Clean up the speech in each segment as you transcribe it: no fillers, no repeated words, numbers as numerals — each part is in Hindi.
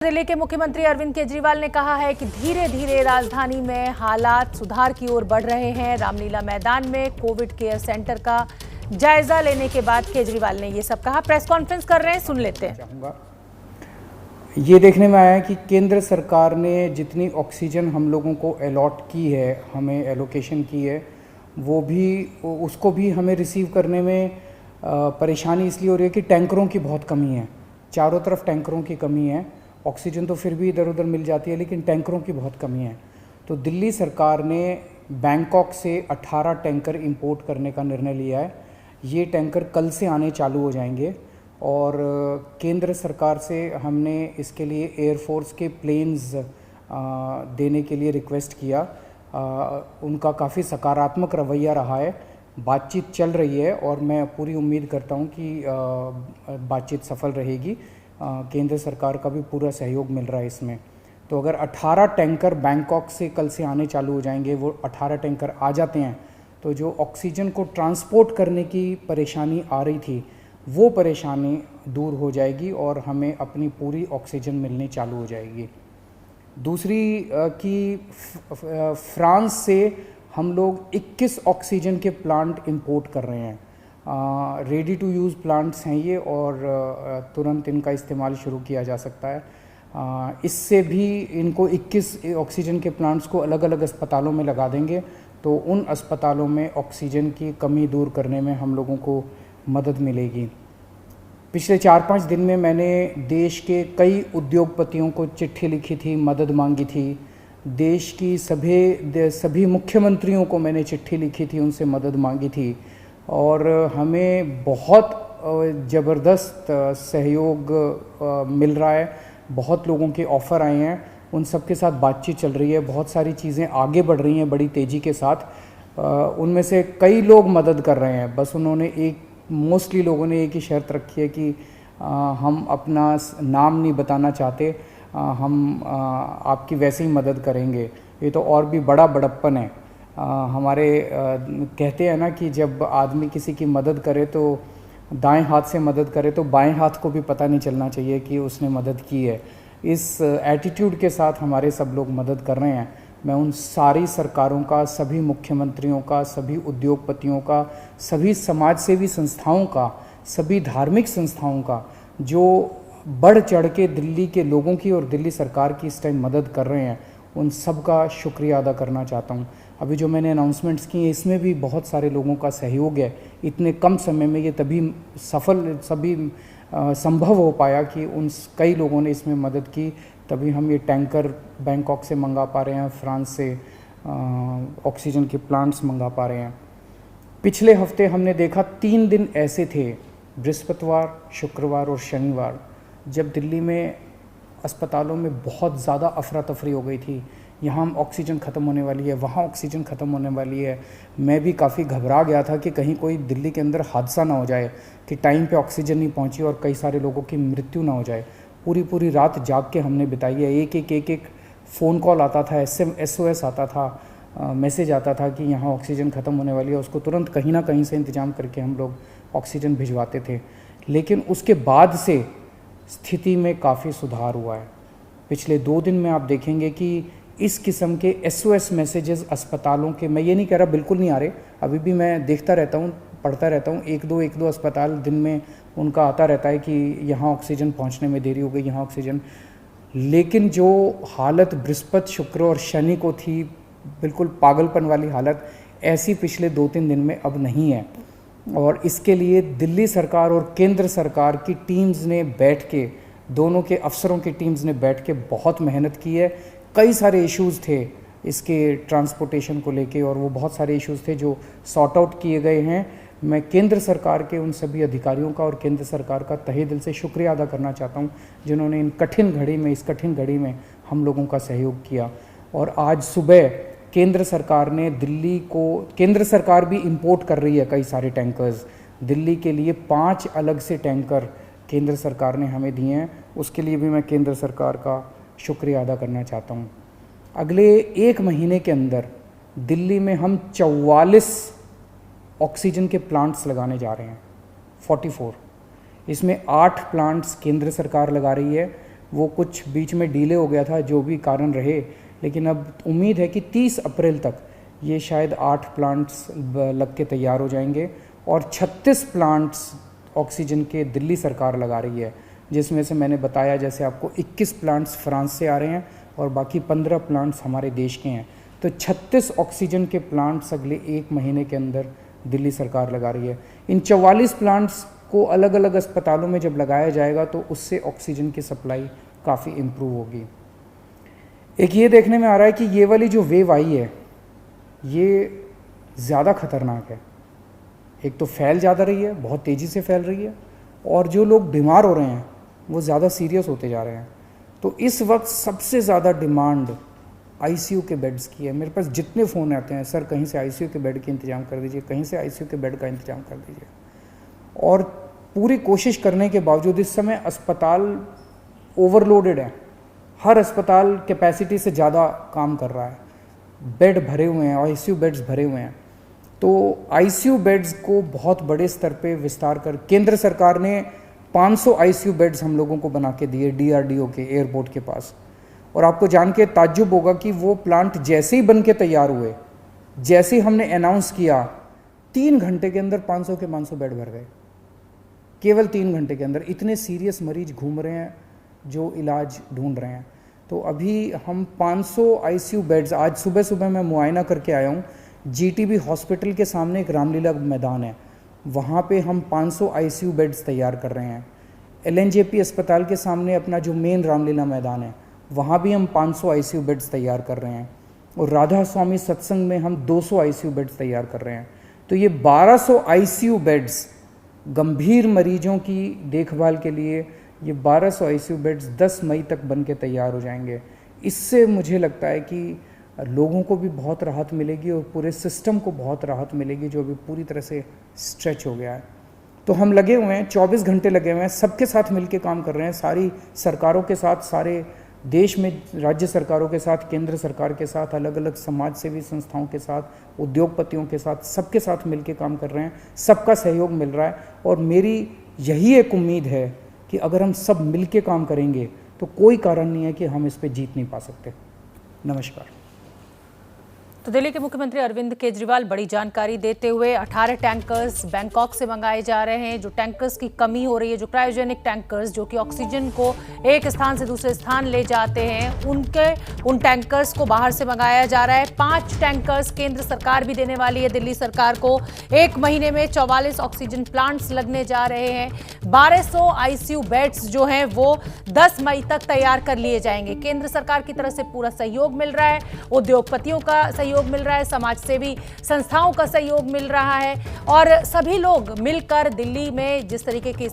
जिले के मुख्यमंत्री अरविंद केजरीवाल ने कहा है कि धीरे धीरे राजधानी में हालात सुधार की ओर बढ़ रहे हैं। रामलीला मैदान में कोविड केयर सेंटर का जायजा लेने के बाद केजरीवाल ने ये सब कहा। प्रेस कॉन्फ्रेंस कर रहे हैं, सुन लेते हैं। ये देखने में आया कि केंद्र सरकार ने जितनी ऑक्सीजन हम लोगों को अलॉट की है, हमें एलोकेशन की है, वो भी उसको भी हमें रिसीव करने में परेशानी इसलिए हो रही है कि टैंकरों की बहुत कमी है। चारों तरफ टैंकरों की कमी है। ऑक्सीजन तो फिर भी इधर उधर मिल जाती है, लेकिन टैंकरों की बहुत कमी है। तो दिल्ली सरकार ने बैंकॉक से 18 टैंकर इंपोर्ट करने का निर्णय लिया है। ये टैंकर कल से आने चालू हो जाएंगे और केंद्र सरकार से हमने इसके लिए एयरफोर्स के प्लेन्स देने के लिए रिक्वेस्ट किया। उनका काफ़ी सकारात्मक रवैया रहा है। बातचीत चल रही है और मैं पूरी उम्मीद करता हूँ कि बातचीत सफल रहेगी। केंद्र सरकार का भी पूरा सहयोग मिल रहा है इसमें। तो अगर 18 टैंकर बैंकॉक से कल से आने चालू हो जाएंगे, वो 18 टैंकर आ जाते हैं, तो जो ऑक्सीजन को ट्रांसपोर्ट करने की परेशानी आ रही थी, वो परेशानी दूर हो जाएगी और हमें अपनी पूरी ऑक्सीजन मिलनी चालू हो जाएगी। दूसरी कि फ्रांस से हम लोग 21 ऑक्सीजन के प्लांट इंपोर्ट कर रहे हैं। रेडी टू यूज़ प्लांट्स हैं ये और तुरंत इनका इस्तेमाल शुरू किया जा सकता है। इससे भी इनको 21 ऑक्सीजन के प्लांट्स को अलग अलग अस्पतालों में लगा देंगे, तो उन अस्पतालों में ऑक्सीजन की कमी दूर करने में हम लोगों को मदद मिलेगी। पिछले 4-5 दिन में मैंने देश के कई उद्योगपतियों को चिट्ठी लिखी थी, मदद मांगी थी। देश की सभी मुख्यमंत्रियों को मैंने चिट्ठी लिखी थी, उनसे मदद मांगी थी और हमें बहुत ज़बरदस्त सहयोग मिल रहा है। बहुत लोगों के ऑफ़र आए हैं, उन सब के साथ बातचीत चल रही है। बहुत सारी चीज़ें आगे बढ़ रही हैं बड़ी तेज़ी के साथ। उनमें से कई लोग मदद कर रहे हैं। बस उन्होंने मोस्टली लोगों ने एक ही शर्त रखी है कि हम अपना नाम नहीं बताना चाहते, हम आपकी वैसे ही मदद करेंगे। ये तो और भी बड़ा बड़प्पन है। हमारे कहते हैं ना कि जब आदमी किसी की मदद करे तो दाएं हाथ से मदद करे तो बाएं हाथ को भी पता नहीं चलना चाहिए कि उसने मदद की है। इस एटीट्यूड के साथ हमारे सब लोग मदद कर रहे हैं। मैं उन सारी सरकारों का, सभी मुख्यमंत्रियों का, सभी उद्योगपतियों का, सभी समाजसेवी संस्थाओं का, सभी धार्मिक संस्थाओं का जो बढ़ चढ़ के दिल्ली के लोगों की और दिल्ली सरकार की इस टाइम मदद कर रहे हैं, उन सब का शुक्रिया अदा करना चाहता हूँ। अभी जो मैंने अनाउंसमेंट्स की हैं, इसमें भी बहुत सारे लोगों का सहयोग है। इतने कम समय में ये तभी संभव हो पाया कि कई लोगों ने इसमें मदद की, तभी हम ये टैंकर बैंकॉक से मंगा पा रहे हैं, फ्रांस से ऑक्सीजन के प्लांट्स मंगा पा रहे हैं। पिछले हफ्ते हमने देखा 3 दिन ऐसे थे, बृहस्पतिवार, शुक्रवार और शनिवार, जब दिल्ली में अस्पतालों में बहुत ज़्यादा अफरा तफरी हो गई थी। यहाँ ऑक्सीजन ख़त्म होने वाली है, वहाँ ऑक्सीजन ख़त्म होने वाली है। मैं भी काफ़ी घबरा गया था कि कहीं कोई दिल्ली के अंदर हादसा ना हो जाए कि टाइम पे ऑक्सीजन नहीं पहुँची और कई सारे लोगों की मृत्यु ना हो जाए। पूरी रात जाग के हमने बिताई है। एक फ़ोन कॉल आता था, SOS आता था, मैसेज आता था कि यहाँ ऑक्सीजन ख़त्म होने वाली है। उसको तुरंत कहीं ना कहीं से इंतज़ाम करके हम लोग ऑक्सीजन भिजवाते थे। लेकिन उसके बाद से स्थिति में काफ़ी सुधार हुआ है। पिछले 2 दिन में आप देखेंगे कि इस किस्म के SOS मैसेजेस अस्पतालों के, मैं ये नहीं कह रहा बिल्कुल नहीं आ रहे, अभी भी मैं देखता रहता हूँ, पढ़ता रहता हूँ। एक दो अस्पताल दिन में उनका आता रहता है कि यहाँ ऑक्सीजन पहुँचने में देरी हो गई, यहाँ ऑक्सीजन। लेकिन जो हालत बृहस्पति, शुक्र और शनि को थी, बिल्कुल पागलपन वाली हालत, ऐसी पिछले 2-3 दिन में अब नहीं है। और इसके लिए दिल्ली सरकार और केंद्र सरकार की टीम्स ने बैठ के, दोनों के अफसरों की टीम्स ने बैठ के बहुत मेहनत की है। कई सारे इश्यूज़ थे इसके ट्रांसपोर्टेशन को लेके और वो बहुत सारे इश्यूज़ थे जो सॉर्ट आउट किए गए हैं। मैं केंद्र सरकार के उन सभी अधिकारियों का और केंद्र सरकार का तहे दिल से शुक्रिया अदा करना चाहता हूँ, जिन्होंने इस कठिन घड़ी में हम लोगों का सहयोग किया। और आज सुबह केंद्र सरकार ने केंद्र सरकार भी इंपोर्ट कर रही है कई सारे टैंकर्स। दिल्ली के लिए 5 अलग से टैंकर केंद्र सरकार ने हमें दिए हैं। उसके लिए भी मैं केंद्र सरकार का शुक्रिया अदा करना चाहता हूँ। अगले 1 महीने के अंदर दिल्ली में हम 44 ऑक्सीजन के प्लांट्स लगाने जा रहे हैं, 44। इसमें 8 प्लांट्स केंद्र सरकार लगा रही है, वो कुछ बीच में डिले हो गया था, जो भी कारण रहे, लेकिन अब उम्मीद है कि 30 अप्रैल तक ये शायद 8 प्लांट्स लग के तैयार हो जाएंगे और 36 प्लांट्स ऑक्सीजन के दिल्ली सरकार लगा रही है, जिसमें से मैंने बताया जैसे आपको 21 प्लांट्स फ्रांस से आ रहे हैं और बाकी 15 प्लांट्स हमारे देश के हैं। तो 36 ऑक्सीजन के प्लांट्स अगले 1 महीने के अंदर दिल्ली सरकार लगा रही है। इन 44 प्लांट्स को अलग अलग अस्पतालों में जब लगाया जाएगा तो उससे ऑक्सीजन की सप्लाई काफ़ी इम्प्रूव होगी। एक ये देखने में आ रहा है कि ये वाली जो वेव आई है ये ज़्यादा खतरनाक है। एक तो फैल ज़्यादा रही है, बहुत तेज़ी से फैल रही है, और जो लोग बीमार हो रहे हैं वो ज़्यादा सीरियस होते जा रहे हैं। तो इस वक्त सबसे ज़्यादा डिमांड आईसीयू के बेड्स की है। मेरे पास जितने फ़ोन आते हैं, सर कहीं से आईसीयू के बेड की इंतज़ाम कर दीजिए, कहीं से आईसीयू के बेड का इंतज़ाम कर दीजिए। और पूरी कोशिश करने के बावजूद इस समय अस्पताल ओवरलोडेड है। हर अस्पताल कैपेसिटी से ज़्यादा काम कर रहा है, बेड भरे हुए हैं, आईसीयू बेड्स भरे हुए हैं। तो आईसीयू बेड्स को बहुत बड़े स्तर पे विस्तार कर केंद्र सरकार ने 500 आईसीयू बेड्स हम लोगों को बना के दिए डीआरडीओ के एयरपोर्ट के पास। और आपको जान के ताज्जुब होगा कि वो प्लांट जैसे ही बन के तैयार हुए, जैसे ही हमने अनाउंस किया, 3 घंटे के अंदर 500 के 500 बेड भर गए। केवल 3 घंटे के अंदर इतने सीरियस मरीज घूम रहे हैं जो इलाज ढूंढ रहे हैं। तो अभी हम 500 आईसीयू बेड्स, आज सुबह सुबह मैं मुआयना करके आया हूँ, जीटीबी हॉस्पिटल के सामने एक रामलीला मैदान है, वहाँ पे हम 500 आईसीयू बेड्स तैयार कर रहे हैं। एलएनजेपी अस्पताल के सामने अपना जो मेन रामलीला मैदान है, वहाँ भी हम 500 आईसीयू बेड्स तैयार कर रहे हैं। और राधा स्वामी सत्संग में हम 200 आईसीयू बेड्स तैयार कर रहे हैं। तो ये 1200 आईसीयू बेड्स गंभीर मरीजों की देखभाल के लिए, ये 1200 आईसीयू बेड्स 10 मई तक बन के तैयार हो जाएंगे। इससे मुझे लगता है कि लोगों को भी बहुत राहत मिलेगी और पूरे सिस्टम को बहुत राहत मिलेगी, जो अभी पूरी तरह से स्ट्रेच हो गया है। तो हम लगे हुए हैं, 24 घंटे लगे हुए हैं, सबके साथ मिलके काम कर रहे हैं, सारी सरकारों के साथ, सारे देश में राज्य सरकारों के साथ, केंद्र सरकार के साथ, अलग अलग समाज सेवी संस्थाओं के साथ, उद्योगपतियों के साथ, सबके साथ मिलके काम कर रहे हैं। सबका सहयोग मिल रहा है और मेरी यही एक उम्मीद है कि अगर हम सब मिलके काम करेंगे तो कोई कारण नहीं है कि हम इस पे जीत नहीं पा सकते। नमस्कार। तो दिल्ली के मुख्यमंत्री अरविंद केजरीवाल बड़ी जानकारी देते हुए 18 टैंकर्स बैंकॉक से मंगाए जा रहे हैं। जो टैंकर्स की कमी हो रही है, जो क्रायोजेनिक टैंकर्स जो कि ऑक्सीजन को एक स्थान से दूसरे स्थान ले जाते हैं, उन टैंकर्स को बाहर से मंगाया जा रहा है। 5 टैंकर्स केंद्र सरकार भी देने वाली है दिल्ली सरकार को। 1 महीने में 44 ऑक्सीजन प्लांट्स लगने जा रहे हैं। 1200 आईसीयू बेड्स जो हैं वो 10 मई तक तैयार कर लिए जाएंगे। केंद्र सरकार की तरफ से पूरा सहयोग मिल रहा है, उद्योगपतियों का सहयोग मिल रहा है, समाज सेवी संस्थाओं का सहयोग मिल रहा है और सभी लोग मिलकर दिल्ली में जिस तरीके की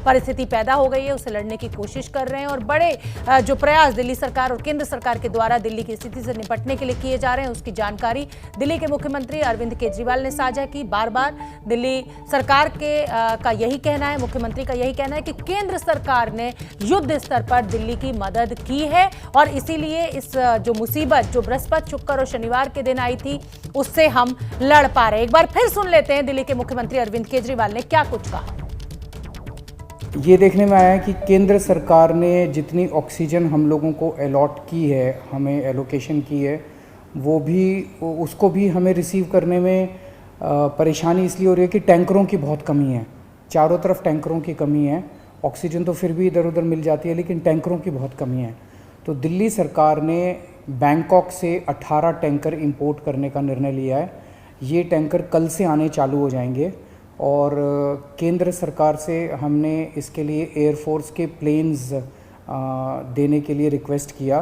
परिस्थिति पैदा हो गई है उसे लड़ने की कोशिश कर रहे हैं। और बड़े जो प्रयास दिल्ली सरकार और केंद्र सरकार के द्वारा दिल्ली की स्थिति से निपटने के लिए किए जा रहे हैं, उसकी जानकारी दिल्ली के मुख्यमंत्री अरविंद केजरीवाल ने साझा की। बार बार दिल्ली सरकार का यही कहना है, मुख्यमंत्री का यही कहना है कि केंद्र सरकार ने युद्ध स्तर पर दिल्ली की मदद की है और इसीलिए इस जो मुसीबत जो बृहस्पति, शुक्र और शनिवार के दिन आई थी उससे हम लड़ पा रहे हैं। एक बार फिर सुन लेते हैं दिल्ली के मुख्यमंत्री अरविंद केजरीवाल ने क्या कुछ कहा। ये देखने में आया है कि केंद्र सरकार ने जितनी ऑक्सीजन हम लोगों को अलॉट की है, हमें एलोकेशन की है, वो भी उसको भी हमें रिसीव करने में परेशानी इसलिए हो रही है कि टैंकरों की बहुत कमी है। चारों तरफ टैंकरों की कमी है। ऑक्सीजन तो फिर भी इधर उधर मिल जाती है, लेकिन टैंकरों की बहुत कमी है। तो दिल्ली सरकार ने बैंकॉक से 18 टैंकर इंपोर्ट करने का निर्णय लिया है। ये टैंकर कल से आने चालू हो जाएंगे और केंद्र सरकार से हमने इसके लिए एयरफोर्स के प्लेन्स देने के लिए रिक्वेस्ट किया।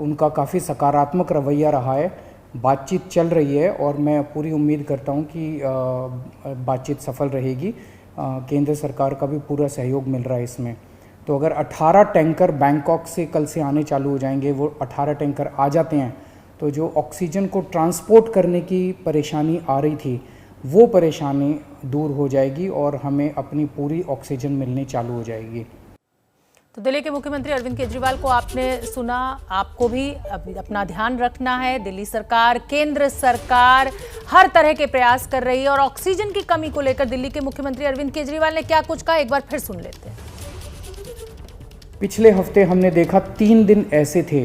उनका काफ़ी सकारात्मक रवैया रहा है, बातचीत चल रही है और मैं पूरी उम्मीद करता हूँ कि बातचीत सफल रहेगी। केंद्र सरकार का भी पूरा सहयोग मिल रहा है इसमें। तो अगर 18 टैंकर बैंकॉक से कल से आने चालू हो जाएंगे, वो 18 टैंकर आ जाते हैं तो जो ऑक्सीजन को ट्रांसपोर्ट करने की परेशानी आ रही थी वो परेशानी दूर हो जाएगी और हमें अपनी पूरी ऑक्सीजन मिलनी चालू हो जाएगी। तो दिल्ली के मुख्यमंत्री अरविंद केजरीवाल को आपने सुना, आपको भी अपना ध्यान रखना है। दिल्ली सरकार, केंद्र सरकार हर तरह के प्रयास कर रही है और ऑक्सीजन की कमी को लेकर दिल्ली के मुख्यमंत्री अरविंद केजरीवाल ने क्या कुछ कहा, एक बार फिर सुन लेते हैं। पिछले हफ्ते हमने देखा 3 दिन ऐसे थे,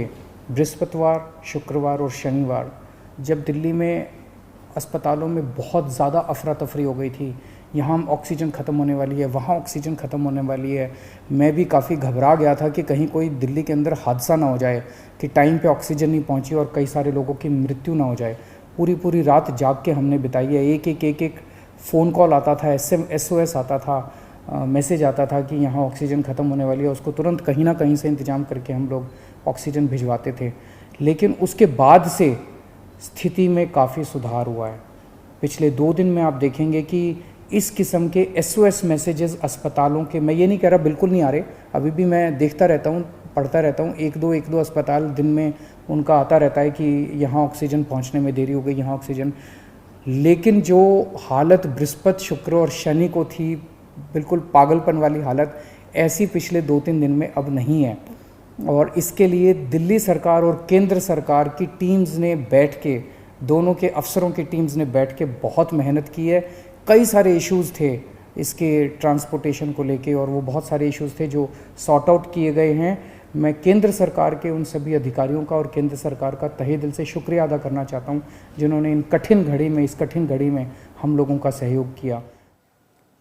बृहस्पतिवार, शुक्रवार और शनिवार, जब दिल्ली में अस्पतालों में बहुत ज़्यादा अफरा तफरी हो गई थी। यहाँ ऑक्सीजन ख़त्म होने वाली है, वहाँ ऑक्सीजन ख़त्म होने वाली है। मैं भी काफ़ी घबरा गया था कि कहीं कोई दिल्ली के अंदर हादसा ना हो जाए कि टाइम पे ऑक्सीजन नहीं पहुँची और कई सारे लोगों की मृत्यु ना हो जाए। पूरी रात जाग के हमने बिताई है। एक फ़ोन कॉल आता था, SOS आता था, मैसेज आता था कि यहाँ ऑक्सीजन ख़त्म होने वाली है। उसको तुरंत कहीं ना कहीं से इंतज़ाम करके हम लोग ऑक्सीजन भिजवाते थे। लेकिन उसके बाद से स्थिति में काफ़ी सुधार हुआ है। पिछले 2 दिन में आप देखेंगे कि इस किस्म के SOS मैसेजेस अस्पतालों के, मैं ये नहीं कह रहा बिल्कुल नहीं आ रहे, अभी भी मैं देखता रहता हूँ, पढ़ता रहता हूँ, एक दो अस्पताल दिन में उनका आता रहता है कि यहाँ ऑक्सीजन पहुँचने में देरी हो गई, यहाँ ऑक्सीजन। लेकिन जो हालत बृहस्पति, शुक्र और शनि को थी, बिल्कुल पागलपन वाली हालत, ऐसी पिछले 2-3 दिन में अब नहीं है। और इसके लिए दिल्ली सरकार और केंद्र सरकार की टीम्स ने बैठ के, दोनों के अफसरों की टीम्स ने बैठ के बहुत मेहनत की है। कई सारे इश्यूज़ थे इसके ट्रांसपोर्टेशन को लेके और वो बहुत सारे इश्यूज़ थे जो सॉर्ट आउट किए गए हैं। मैं केंद्र सरकार के उन सभी अधिकारियों का और केंद्र सरकार का तहे दिल से शुक्रिया अदा करना चाहता हूँ, जिन्होंने इस कठिन घड़ी में हम लोगों का सहयोग किया।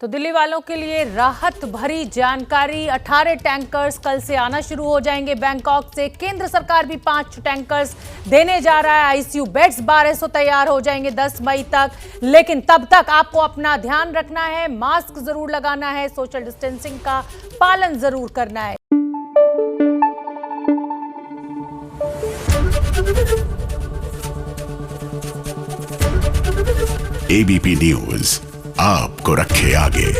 तो दिल्ली वालों के लिए राहत भरी जानकारी, 18 टैंकर्स कल से आना शुरू हो जाएंगे बैंकॉक से। केंद्र सरकार भी 5 टैंकर्स देने जा रहा है। ICU बेड्स 1200 तैयार हो जाएंगे 10 मई तक। लेकिन तब तक आपको अपना ध्यान रखना है, मास्क जरूर लगाना है, सोशल डिस्टेंसिंग का पालन जरूर करना है। ABP न्यूज आपको रखे आगे।